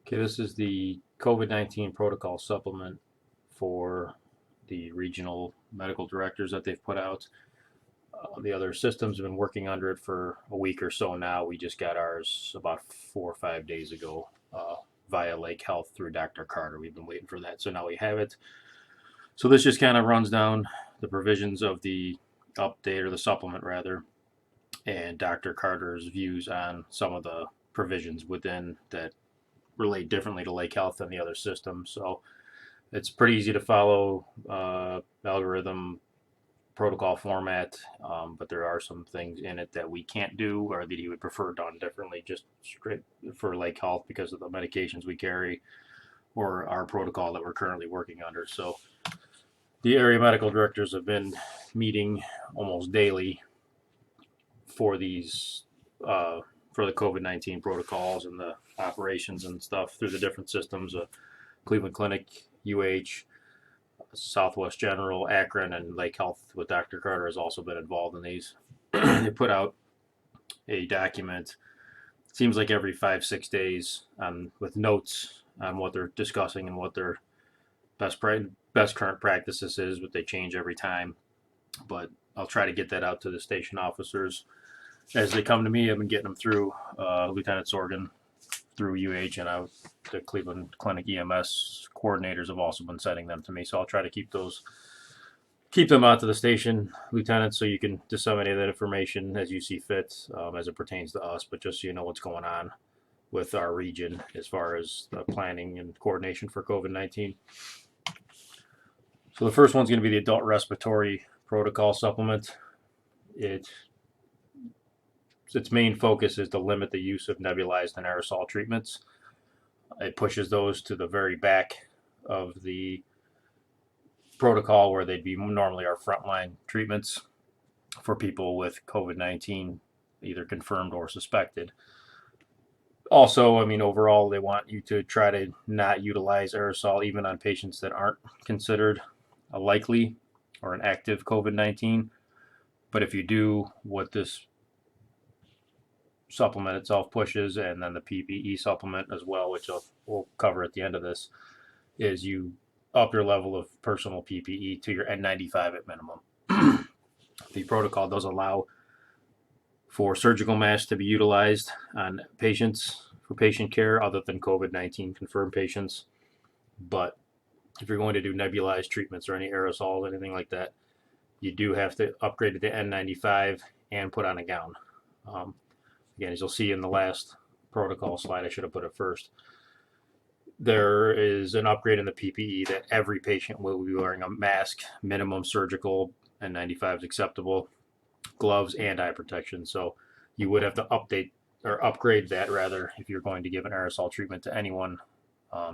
Okay, this is the COVID-19 protocol supplement for the regional medical directors that they've put out. The other systems have been working under it for a week or so now. We just got ours about 4 or 5 days ago via Lake Health through Dr. Carter. We've been waiting for that, so now we have it. So this just kind of runs down the provisions of the update, or the supplement rather, and Dr. Carter's views on some of the provisions within that relate differently to Lake Health than the other systems. So it's pretty easy to follow algorithm protocol format, but there are some things in it that we can't do or that he would prefer done differently, just straight for Lake Health because of the medications we carry or our protocol that we're currently working under. So the area medical directors have been meeting almost daily for these for the COVID-19 protocols and the operations and stuff through the different systems. Cleveland Clinic, UH, Southwest General, Akron, and Lake Health with Dr. Carter has also been involved in these. They put out a document, it seems like every 5-6 days, with notes on what they're discussing and what their best current practices is, but they change every time. But I'll try to get that out to the station officers as they come to me. I've been getting them through Lieutenant Sorgan through UH, and the Cleveland Clinic EMS coordinators have also been sending them to me. So I'll try to keep them out to the station lieutenants, so you can disseminate that information as you see fit, as it pertains to us. But just so you know what's going on with our region as far as planning and coordination for COVID-19. So the first one's going to be the adult respiratory protocol supplement. Its main focus is to limit the use of nebulized and aerosol treatments. It pushes those to the very back of the protocol where they'd be normally our frontline treatments for people with COVID-19, either confirmed or suspected. Also, overall, they want you to try to not utilize aerosol even on patients that aren't considered a likely or an active COVID-19. But if you do what this supplement itself pushes, and then the PPE supplement as well, which we'll cover at the end of this, is you up your level of personal PPE to your N95 at minimum. The protocol does allow for surgical masks to be utilized on patients for patient care other than COVID-19 confirmed patients. But if you're going to do nebulized treatments or any aerosols, anything like that, you do have to upgrade to the N95 and put on a gown. Again, as you'll see in the last protocol slide, I should have put it first, there is an upgrade in the PPE that every patient will be wearing a mask, minimum surgical, N95 is acceptable, gloves, and eye protection. So you would have to upgrade that rather if you're going to give an aerosol treatment to anyone.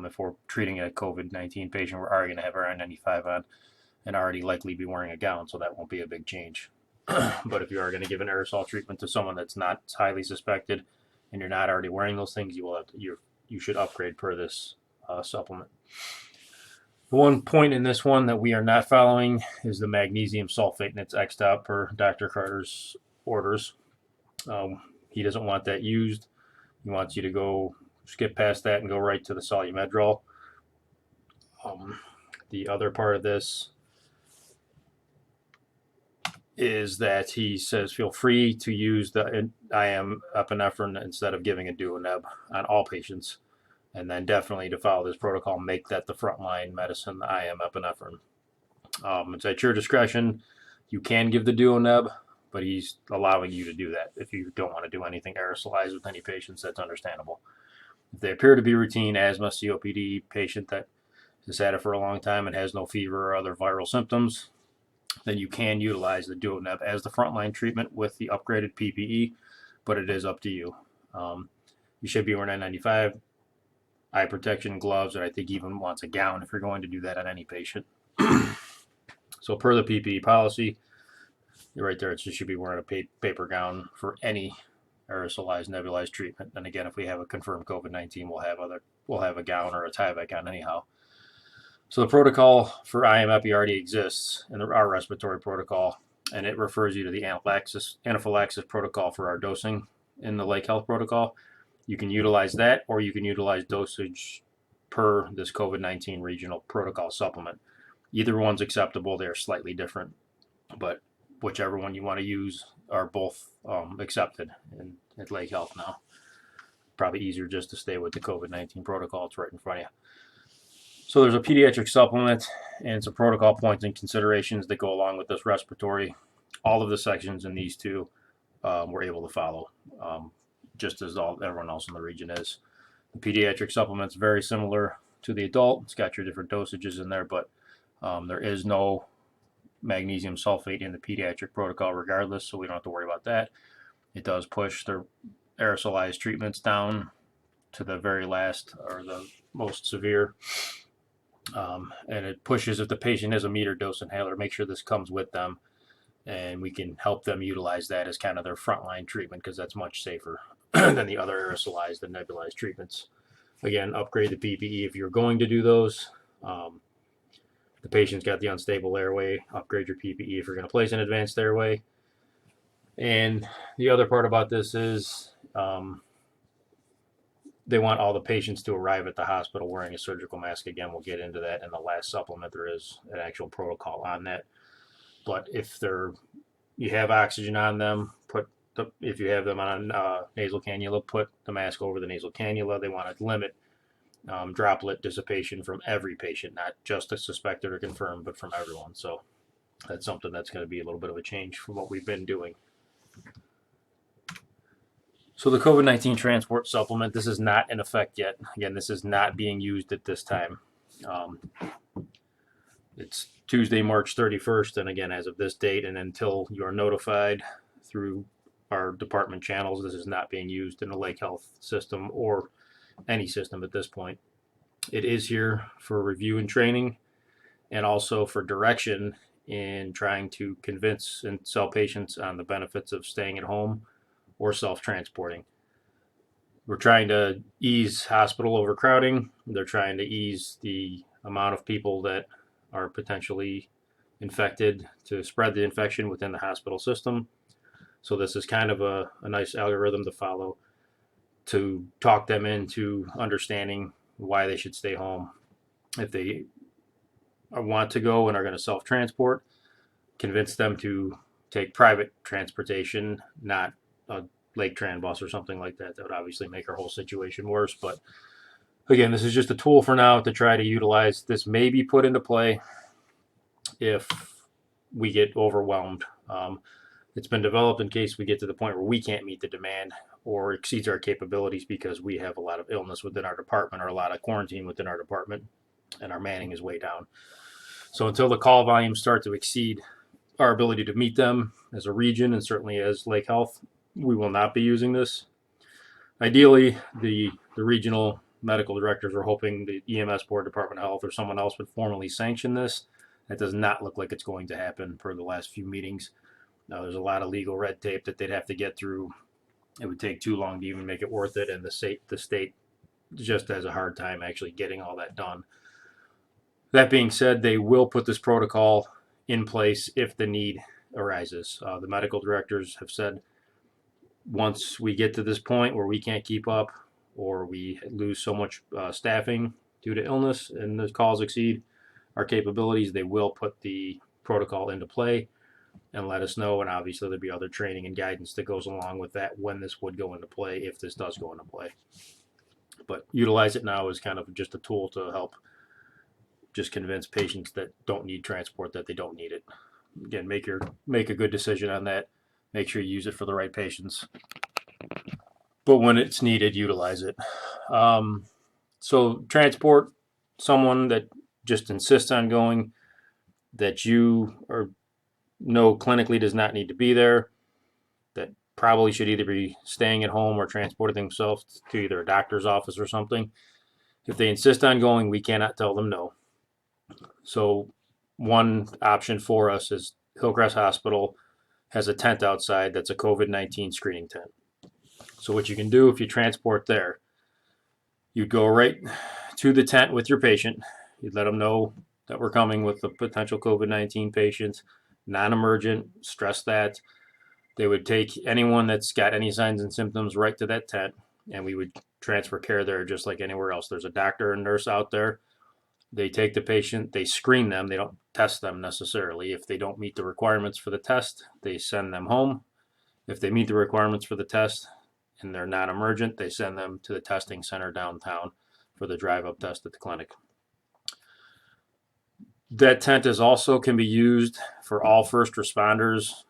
If we're treating a COVID-19 patient, we're already going to have our N95 on and already likely be wearing a gown, so that won't be a big change. But if you are going to give an aerosol treatment to someone that's not highly suspected and you're not already wearing those things, you should upgrade per this supplement. The one point in this one that we are not following is the magnesium sulfate and its X-stop per Dr. Carter's orders. He doesn't want that used. He wants you to go skip past that and go right to the Solumedrol. The other part of this is that he says feel free to use the IM epinephrine instead of giving a duoneb on all patients, and then definitely to follow this protocol, make that the frontline medicine, the IM epinephrine. It's at your discretion. You can give the duoneb, but he's allowing you to do that. If you don't want to do anything aerosolized with any patients, that's understandable. If they appear to be routine asthma, COPD patient that has had it for a long time and has no fever or other viral symptoms, then you can utilize the duoneb as the frontline treatment with the upgraded PPE, but it is up to you. You should be wearing N95, eye protection, gloves, and I think even wants a gown if you're going to do that on any patient. So per the PPE policy, you're right there, you should be wearing a paper gown for any aerosolized nebulized treatment. And again, if we have a confirmed COVID-19, we'll have a gown or a Tyvek on anyhow. So the protocol for IM epi already exists in our respiratory protocol, and it refers you to the anaphylaxis protocol for our dosing in the Lake Health protocol. You can utilize that, or you can utilize dosage per this COVID-19 regional protocol supplement. Either one's acceptable. They're slightly different, but whichever one you want to use are both accepted at Lake Health now. Probably easier just to stay with the COVID-19 protocol. It's right in front of you. So there's a pediatric supplement and some protocol points and considerations that go along with this respiratory. All of the sections in these two we're able to follow, just as everyone else in the region is. The pediatric supplement's very similar to the adult. It's got your different dosages in there, but there is no magnesium sulfate in the pediatric protocol regardless, so we don't have to worry about that. It does push the aerosolized treatments down to the very last or the most severe. And it pushes, if the patient has a meter dose inhaler, make sure this comes with them, and we can help them utilize that as kind of their frontline treatment, because that's much safer than the other aerosolized and nebulized treatments. Again, upgrade the PPE if you're going to do those. The patient's got the unstable airway, upgrade your PPE if you're going to place an advanced airway. And the other part about this is they want all the patients to arrive at the hospital wearing a surgical mask. Again, we'll get into that in the last supplement. There is an actual protocol on that. But if you have oxygen on them, if you have them on a nasal cannula, put the mask over the nasal cannula. They want to limit droplet dissipation from every patient, not just a suspected or confirmed, but from everyone. So that's something that's going to be a little bit of a change from what we've been doing. So the COVID-19 transport supplement, this is not in effect yet. Again, this is not being used at this time. It's Tuesday, March 31st, and again, as of this date, and until you are notified through our department channels, this is not being used in the Lake Health system or any system at this point. It is here for review and training, and also for direction in trying to convince and sell patients on the benefits of staying at home or self-transporting. We're trying to ease hospital overcrowding. They're trying to ease the amount of people that are potentially infected to spread the infection within the hospital system. So this is kind of a nice algorithm to follow to talk them into understanding why they should stay home. If they want to go and are going to self-transport, convince them to take private transportation, not a Lake Tran bus or something like that. That would obviously make our whole situation worse. But again, this is just a tool for now to try to utilize. This may be put into play if we get overwhelmed. It's been developed in case we get to the point where we can't meet the demand or exceeds our capabilities because we have a lot of illness within our department or a lot of quarantine within our department, and our manning is way down. So until the call volumes start to exceed our ability to meet them as a region, and certainly as Lake Health, we will not be using this. Ideally, the regional medical directors are hoping the EMS board, Department of Health, or someone else would formally sanction this. That does not look like it's going to happen per the last few meetings. Now, there's a lot of legal red tape that they'd have to get through. It would take too long to even make it worth it, and the state just has a hard time actually getting all that done. That being said, they will put this protocol in place if the need arises. The medical directors have said once we get to this point where we can't keep up or we lose so much staffing due to illness and the calls exceed our capabilities, they will put the protocol into play and let us know. And obviously there'll be other training and guidance that goes along with that when this would go into play, if this does go into play. But utilize it now as kind of just a tool to help just convince patients that don't need transport that they don't need it. Again, make a good decision on that. Make sure you use it for the right patients. But when it's needed, utilize it. So transport someone that just insists on going, that you know clinically does not need to be there, that probably should either be staying at home or transporting themselves to either a doctor's office or something. If they insist on going, we cannot tell them no. So one option for us is Hillcrest Hospital has a tent outside that's a COVID-19 screening tent. So what you can do if you transport there, you'd go right to the tent with your patient. You'd let them know that we're coming with a potential COVID-19 patient, non-emergent, stress that. They would take anyone that's got any signs and symptoms right to that tent. and we would transfer care there just like anywhere else. There's a doctor and nurse out there. They take the patient, they screen them, they don't test them necessarily. If they don't meet the requirements for the test, they send them home. If they meet the requirements for the test and they're not emergent, they send them to the testing center downtown for the drive-up test at the clinic. That tent is also can be used for all first responders,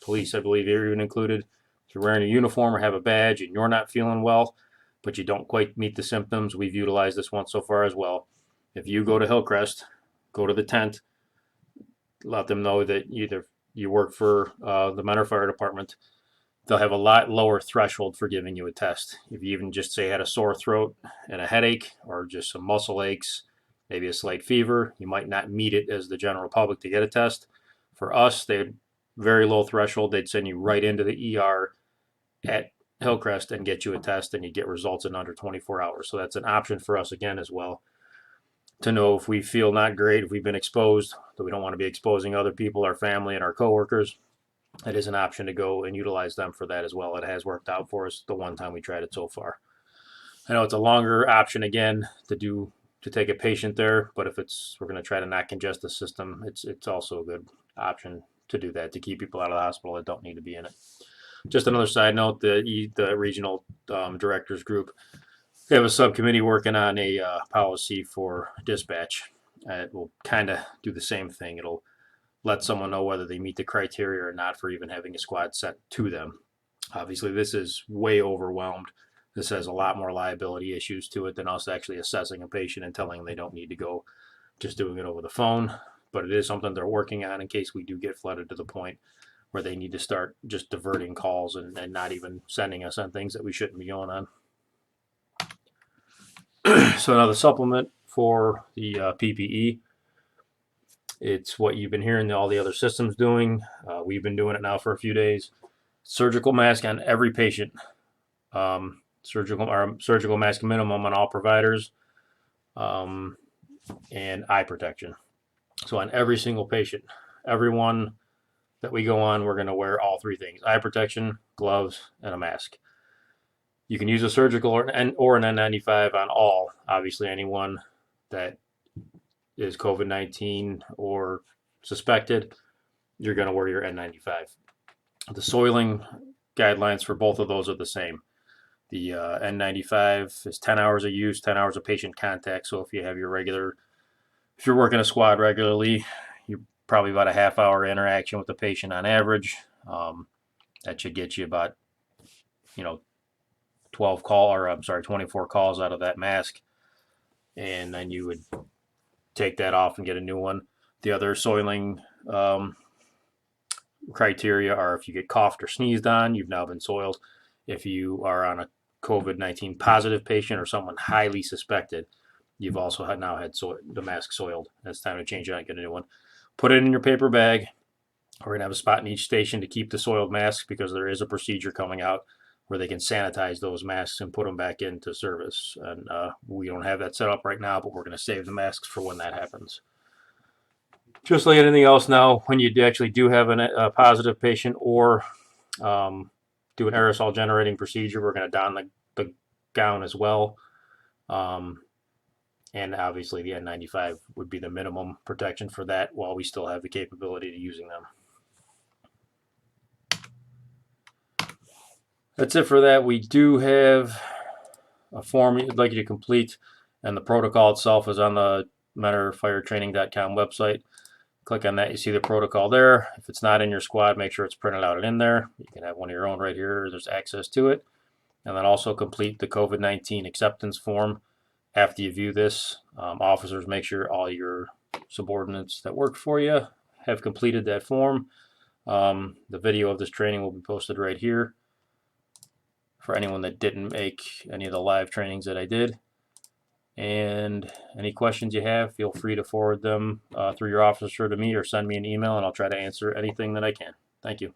police, I believe, are even included. If you're wearing a uniform or have a badge and you're not feeling well, but you don't quite meet the symptoms, we've utilized this one so far as well. If you go to Hillcrest, go to the tent, let them know that either you work for the Mentor Fire Department, they'll have a lot lower threshold for giving you a test. If you even just say had a sore throat and a headache or just some muscle aches, maybe a slight fever, you might not meet it as the general public to get a test. For us, they'd very low threshold. They'd send you right into the ER at Hillcrest and get you a test, and you get results in under 24 hours. So that's an option for us again as well, to know if we feel not great, if we've been exposed, that we don't want to be exposing other people, our family, and our coworkers. It is an option to go and utilize them for that as well. It has worked out for us the one time we tried it so far. I know it's a longer option again to take a patient there, but if we're going to try to not congest the system, it's also a good option to do that, to keep people out of the hospital that don't need to be in it. Just another side note, the regional directors group, we have a subcommittee working on a policy for dispatch. It will kind of do the same thing. It'll let someone know whether they meet the criteria or not for even having a squad sent to them. Obviously, this is way overwhelmed. This has a lot more liability issues to it than us actually assessing a patient and telling them they don't need to go, just doing it over the phone. But it is something they're working on in case we do get flooded to the point where they need to start just diverting calls and not even sending us on things that we shouldn't be going on. So now the supplement for the PPE, it's what you've been hearing all the other systems doing. We've been doing it now for a few days. Surgical mask on every patient. Surgical mask minimum on all providers, and eye protection. So on every single patient, everyone that we go on, we're going to wear all three things: eye protection, gloves, and a mask. You can use a surgical or an N95 on all. Obviously, anyone that is COVID-19 or suspected, you're going to wear your N95. The soiling guidelines for both of those are the same. The N95 is 10 hours of use, 10 hours of patient contact. So if you're working a squad regularly, you're probably about a half-hour interaction with the patient on average. That should get you about, 24 calls out of that mask, and then you would take that off and get a new one. The other soiling criteria are if you get coughed or sneezed on, you've now been soiled. If you are on a COVID-19 positive patient or someone highly suspected, you've also now had the mask soiled. It's time to change it out and get a new one. Put it in your paper bag. We're going to have a spot in each station to keep the soiled masks, because there is a procedure coming out where they can sanitize those masks and put them back into service. And we don't have that set up right now, but we're going to save the masks for when that happens. Just like anything else now, when you actually do have a positive patient or do an aerosol generating procedure, we're going to don the gown as well. And obviously the N95 would be the minimum protection for that while we still have the capability to using them. That's it for that. We do have a form you'd like you to complete, and the protocol itself is on the mentorfiretraining.com website. Click on that, you see the protocol there. If it's not in your squad, make sure it's printed out and in there. You can have one of your own right here. There's access to it. And then also complete the COVID-19 acceptance form. After you view this, officers, make sure all your subordinates that work for you have completed that form. The video of this training will be posted right here for anyone that didn't make any of the live trainings that I did. And any questions you have, feel free to forward them through your officer to me, or send me an email, and I'll try to answer anything that I can. Thank you.